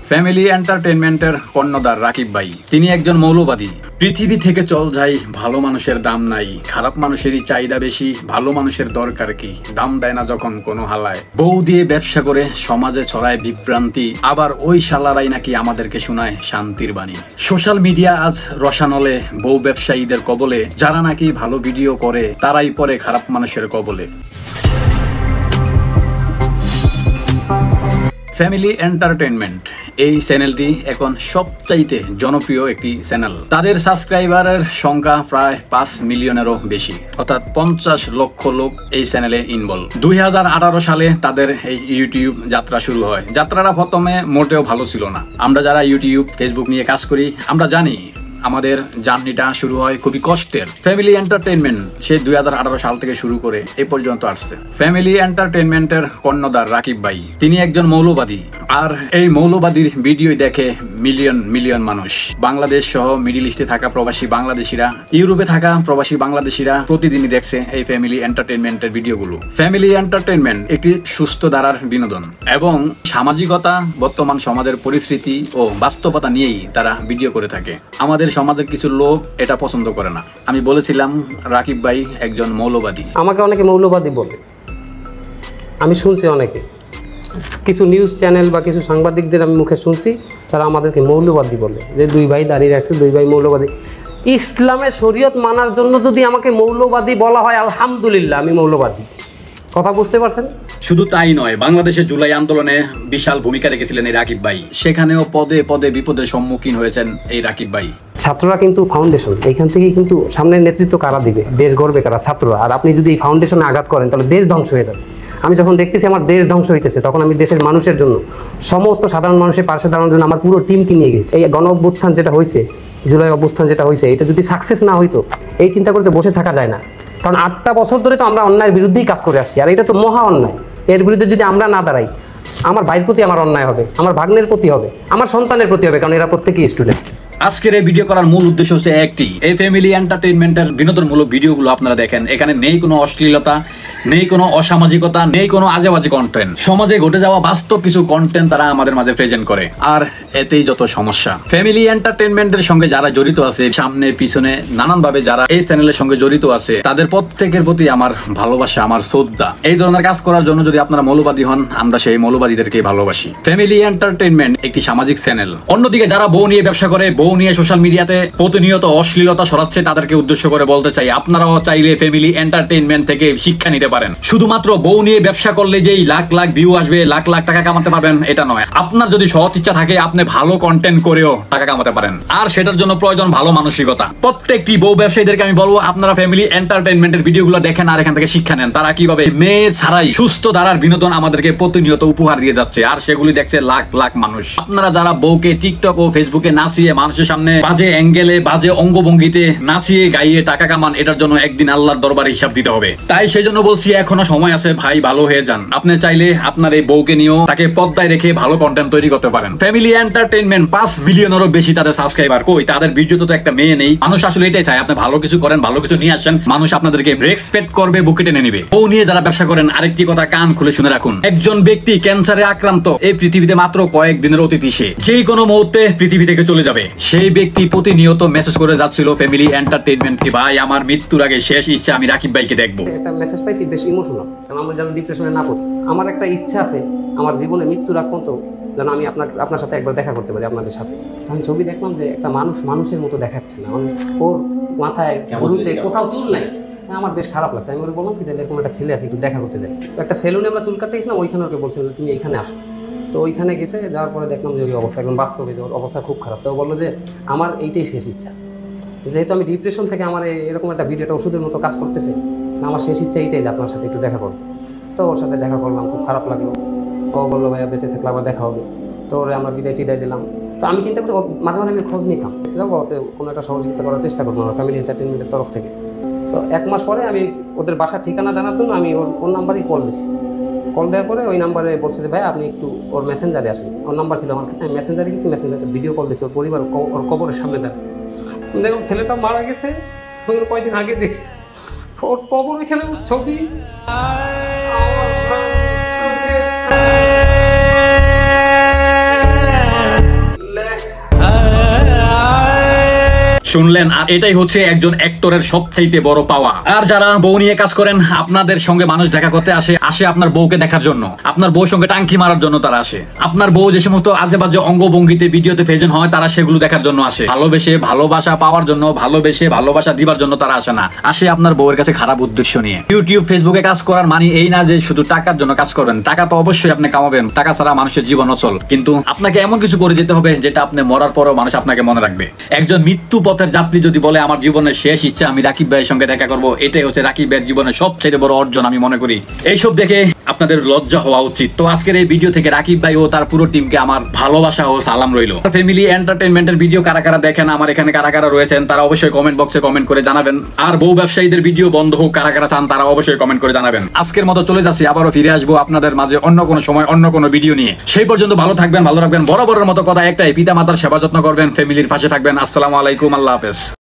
Family এন্টারটেইনমেন্টের কর্ণধার রাকিব ভাই, তিনি একজন মৌলবাদী। পৃথিবী থেকে চল যাই, ভালো মানুষের দাম নাই, খারাপ মানুষেরই চাহিদা বেশি, ভালো মানুষের দরকার কি, দাম দেয় না যখন কোনো হালায়, বউ দিয়ে ব্যবসা করে সমাজে ছড়ায় বিভ্রান্তি, আবার ওই শালারাই নাকি আমাদেরকে শোনায় শান্তির বাণী। সোশ্যাল মিডিয়া আজ রসানলে, বউ ব্যবসায়ীদের কবলে, যারা নাকি ভালো ভিডিও করে তারাই পরে খারাপ মানুষের কবলে। ফ্যামিলি এন্টারটেইনমেন্ট এই চ্যানেলটি এখন সবচাইতে জনপ্রিয় একটি চ্যানেল। তাদের সাবস্ক্রাইবারের সংখ্যা প্রায় 5 মিলিয়নেরও বেশি, অর্থাৎ 50 লক্ষ লোক এই চ্যানেলে ইনভলভ। 2018 সালে তাদের এই ইউটিউব যাত্রা শুরু হয়। যাত্রাটা প্রথমে মোটেও ভালো ছিল না। আমরা যারা ইউটিউব ফেসবুক নিয়ে কাজ করি আমরা জানি আমাদের জার্নিটা শুরু হয় খুবই কষ্টের। ফ্যামিলি এন্টারটেইনমেন্ট সে 2018 সাল থেকে শুরু করে এই পর্যন্ত আসছে। ফ্যামিলি এন্টারটেইনমেন্টের কর্ণধার রাকিব ভাই, তিনি একজন মৌলবাদী। আর এই মৌলবাদীর ভিডিও দেখে মিলিয়ন মিলিয়ন মানুষ। বাংলাদেশ সহ মিডিল ইস্টে থাকা প্রবাসী বাংলাদেশিরা, ইউরোপে থাকা প্রবাসী বাংলাদেশিরা প্রতিদিনই দেখছে এই ফ্যামিলি এন্টারটেইনমেন্টের ভিডিওগুলো। ফ্যামিলি এন্টারটেইনমেন্ট একটি সুস্থ ধারার বিনোদন এবং সামাজিকতা, বর্তমান সমাজের পরিস্থিতি ও বাস্তবতা নিয়েই তারা ভিডিও করে থাকে। আমাদের সমাজের কিছু লোক এটা পছন্দ করে না। আমি বলেছিলাম রাকিব ভাই একজন মৌলবাদী। আমাকে অনেকে মৌলবাদী বলে, আমি শুনছি অনেকে, কিছু নিউজ চ্যানেল বা কিছু সাংবাদিকদের আমি মুখে শুনছি তারা আমাদেরকে মৌলবাদী বলে, যে দুই ভাই দাঁড়িয়ে রাখছে, দুই ভাই মৌলবাদী। ইসলামের শরীয়ত মানার জন্য যদি আমাকে মৌলবাদী বলা হয়, আলহামদুলিল্লাহ আমি মৌলবাদী। কথা বুঝতে পারছেন? শুধু তাই নয়, বাংলাদেশের জুলাই আন্দোলনে বিশাল ভূমিকা রেখেছিলেন এই রাকিব ভাই। সেখানেও পদে পদে বিপদের সম্মুখীন হয়েছেন এই রাকিব ভাই। ছাত্ররা কিন্তু ফাউন্ডেশন, এইখান থেকেই কিন্তু সামনের নেতৃত্ব কারা দিবে, দেশ গড়বে কারা? ছাত্ররা। আর আপনি যদি এই ফাউন্ডেশনে আঘাত করেন তাহলে দেশ ধ্বংস হয়ে যাবে। আমি যখন দেখতেছি আমার দেশ ধ্বংস হইতেছে, তখন আমি দেশের মানুষের জন্য, সমস্ত সাধারণ মানুষের পাশে দাঁড়ানোর জন্য আমার পুরো টিমকে নিয়ে গেছি। এই গণ অভ্যুত্থান যেটা হয়েছে, জুলাই অভ্যুত্থান যেটা হয়েছে, এটা যদি সাকসেস না হইতো, এই চিন্তা করতে বসে থাকা যায় না। কারণ 8টা বছর ধরে তো আমরা অন্যায়ের বিরুদ্ধেই কাজ করে আসছি, আর এটা তো মহা অন্যায়। এর বিরুদ্ধে যদি আমরা না দাঁড়াই, আমার ভাইয়ের প্রতি আমার অন্যায় হবে, আমার ভাগ্নের প্রতি হবে, আমার সন্তানের প্রতি হবে, কারণ এরা প্রত্যেকেই স্টুডেন্ট। আজকের এই ভিডিও করার মূল উদ্দেশ্য হচ্ছে একটি, এই ফ্যামিলি এন্টারটেইনমেন্টের বিনোদনমূলক ভিডিওগুলো আপনারা দেখেন। এখানে নেই কোনো অশ্লীলতা, নেই কোনো অসামাজিকতা, নেই কোনো আজেবাজে কন্টেন্ট। সমাজে ঘটে যাওয়া বাস্তব কিছু কন্টেন্ট তারা আমাদের মাঝে প্রেজেন্ট করে, আর এতেই যত সমস্যা। ফ্যামিলি এন্টারটেইনমেন্টের সঙ্গে যারা জড়িত আছে, সামনে পিছনে নানানভাবে যারা এই চ্যানেলের সঙ্গে জড়িত আছে, তাদের প্রত্যেকের প্রতি আমার ভালোবাসা, আমার শ্রদ্ধা। এই ধরনের কাজ করার জন্য যদি আপনারা মৌলবাদী হন, আমরা সেই মৌলবাদীদেরকে ভালোবাসি। ফ্যামিলি এন্টারটেইনমেন্ট একটি সামাজিক চ্যানেল। অন্যদিকে যারা বউ নিয়ে ব্যবসা করে, বউ নিয়ে সোশ্যাল মিডিয়াতে প্রতিনিয়ত অশ্লীলতা ছড়াচ্ছে, তাদেরকে উদ্দেশ্য করে বলতে চাই, আপনারাও চাইলে ফ্যামিলি এন্টারটেইনমেন্ট থেকে শিক্ষা নিতে পারেন। শুধুমাত্র বউ নিয়ে ব্যবসা করলে যেই লাখ লাখ ভিউ আসবে, লাখ লাখ টাকা কামাতে পারবেন এটা নয়। আপনার যদি সৎ ইচ্ছা থাকে, আপনি ভালো কন্টেন্ট করেও টাকা কামাতে পারেন, আর সেটার জন্য প্রয়োজন ভালো মানসিকতা। প্রত্যেকটি বউ ব্যবসায়ীদেরকে আমি বলবো, আপনারা ফ্যামিলি এন্টারটেইনমেন্টের ভিডিওগুলো দেখেন আর এখান থেকে শিক্ষা নেন। তারা কিভাবে মেয়ে ছাড়াই সুস্থ ধারার বিনোদন আমাদেরকে প্রতিনিয়ত উপহার দিয়ে যাচ্ছে, আর সেগুলি দেখছে লাখ লাখ মানুষ। আপনারা যারা বউকে টিকটক ও ফেসবুকে নাচিয়ে মানুষের সামনে বাজে অ্যাঙ্গেলে, বাজে অঙ্গভঙ্গিতে নাচিয়ে গাইয়ে টাকা কামান, এটার জন্য একদিন আল্লাহর দরবারে হিসাব দিতে হবে। তাই সেই জন্য বলছি, এখনো সময় আছে ভাই, ভালো হয়ে যান। আপনি চাইলে আপনার এই বউকে নিয়েও তাকে পর্দায় রেখে ভালো কন্টেন্ট তৈরি করতে পারেন। ফ্যামিলি এন্টারটেইনমেন্ট 5 মিলিয়নেরও বেশি তাদের সাবস্ক্রাইবার। কই তাদের ভিডিওতে তো একটা মেয়ে নেই। মানুষ আসলে এটাই চায়, আপনি ভালো কিছু করেন, ভালো কিছু নিয়ে আসেন, মানুষ আপনাদেরকে রেসপেক্ট করবে, বুকে টেনে নেবে। বউ নিয়ে যারা ব্যবসা করেন, আরেকটি কথা কান খুলে শুনে রাখুন, একজন ব্যক্তি ক্যান্সারে আক্রান্ত, এই পৃথিবীতে মাত্র কয়েকদিনের অতিথি। সে যে কোনো মুহূর্তে পৃথিবী থেকে চলে যাবে। সেই ব্যক্তি প্রতিনিয়ত মেসেজ করে যাচ্ছিল ফ্যামিলি এন্টারটেইনমেন্টকে, ভাই আমার মৃত্যুর আগে শেষ ইচ্ছা আমি রাকিব ভাইকে দেখবো। একটা মেসেজ পাইছি বেশ ইমোশনাল, কারণ আমরা যেন ডিপ্রেশনে না পড়ি। আমার একটা ইচ্ছা আছে, আমার জীবনে মৃত্যুর আগ পর্যন্ত যেন আমি আপনার সাথে একবার দেখা করতে পারি, আপনাদের সাথে। আমি ছবি দেখলাম যে একটা মানুষ মানুষের মতো দেখাচ্ছে না, ওর মাথায় গরুতে কোথাও চুল নাই। আমার বেশ খারাপ লাগছে। আমি ওকে বললাম কি, এরকম একটা ছেলে আছে, একটু দেখা করতে যাই। একটা সেলুনে আমরা চুল কাটতে গেছিলাম, ওইখানে ওকে বলছিল তুমি এইখানে আসো। তো ওইখানে গেছে, যাওয়ার পরে দেখলাম যে ওই অবস্থা একদম বাস্তবে, যে ওর অবস্থা খুব খারাপ। তো বললো যে আমার এইটাই শেষ ইচ্ছা, যেহেতু আমি ডিপ্রেশন থেকে আমার এরকম একটা ভিডিওটা ওষুধের মতো কাজ করতেছে, আমার শেষ ইচ্ছা এইটাই যে আপনার সাথে একটু দেখা করবো। তো ওর সাথে দেখা করলাম, খুব খারাপ লাগলো। ও বললো ভাইয়া বেঁচে থাকলে আবার দেখা হবে। তো ওরে আমরা বিদায় টিদায় দিলাম। তো আমি চিন্তা করতে মাঝে মাঝে আমি খোঁজ নিতাম, যাবো কোনো একটা সহযোগিতা করার চেষ্টা করবো আমার ফ্যামিলি এন্টারটেইনমেন্টের তরফ থেকে। তো 1 মাস পরে আমি ওদের বাসার ঠিকানা জানার জন্য আমি ওর নাম্বারেই কল দিছি। কল দেওয়ার পরে ওই নাম্বারে বলছে যে ভাই আপনি একটু ওর মেসেঞ্জারে আসেন। ওর নাম্বার ছিল আমার কাছে, আমি মেসেঞ্জারে গেছি, মেসেঞ্জারে ভিডিও কল দিছি। ওর পরিবার ওর কবরের সামনে দেন, দেখুন ছেলেটা মারা গেছে, কয়েকদিন আগে দেখছি ওর কবর, এখানে ছবি। শুনলেন, আর এটাই হচ্ছে একজন অ্যাক্টরের সবচাইতে বড় পাওয়া। আর যারা বউ নিয়ে কাজ করেন, আপনাদের সঙ্গে মানুষ দেখা করতে আসে আপনার বউকে দেখার জন্য, আপনার বউর সঙ্গে টাঙ্কি মারার জন্য তারা আসে। আপনার বউ যে সমস্ত আজে বাজে অঙ্গভঙ্গিতে ভিডিওতে ফেজেন হয়, তারা সেগুলো দেখার জন্য আসে। ভালোবেসে ভালোবাসা পাওয়ার জন্য, ভালোবেসে ভালোবাসা দিবার জন্য তারা আসে না, আসে আপনার বউয়ের কাছে খারাপ উদ্দেশ্য নিয়ে। ইউটিউব ফেসবুকে কাজ করার মানে এই না যে শুধু টাকার জন্য কাজ করবেন। টাকা তো অবশ্যই আপনি কামাবেন, টাকা ছাড়া মানুষের জীবন অচল, কিন্তু আপনাকে এমন কিছু করে যেতে হবে যেটা আপনি মরার পরেও মানুষ আপনাকে মনে রাখবে। একজন মৃত্যু পথের যাত্রী যদি বলে আমার জীবনের শেষ ইচ্ছা আমি রাকিব ভাইয়ের সঙ্গে দেখা করবো, এটাই হচ্ছে রাকিব ভাইয়ের জীবনের সবচেয়ে বড় অর্জন আমি মনে করি। এইসব দেখে আপনাদের লজ্জা হওয়া উচিত। তো আজকের এই ভিডিও থেকে রাকিব ভাই ও তার পুরো টিমকে আমার ভালোবাসা ও সালাম রইল। ফ্যামিলি এন্টারটেইনমেন্টের ভিডিও কারা কারা দেখেন, আমার এখানে কারা কারা রয়েছেন, তারা অবশ্যই কমেন্ট বক্সে কমেন্ট করে জানাবেন। আর বউ ব্যবসায়ীদের ভিডিও বন্ধ হোক কারা কারা চান, তারা অবশ্যই কমেন্ট করে জানাবেন। আজকের মতো চলে যাচ্ছি, আবারও ফিরে আসবো আপনাদের মাঝে অন্য কোনো সময় অন্য কোনো ভিডিও নিয়ে। সেই পর্যন্ত ভালো থাকবেন, ভালো রাখবেন। বরাবরের মতো কথা একটাই, পিতা মাতার সেবা যত্ন করবেন, ফ্যামিলির পাশে থাকবেন। আসসালামু আলাইকুম, আল্লাহ হাফেজ।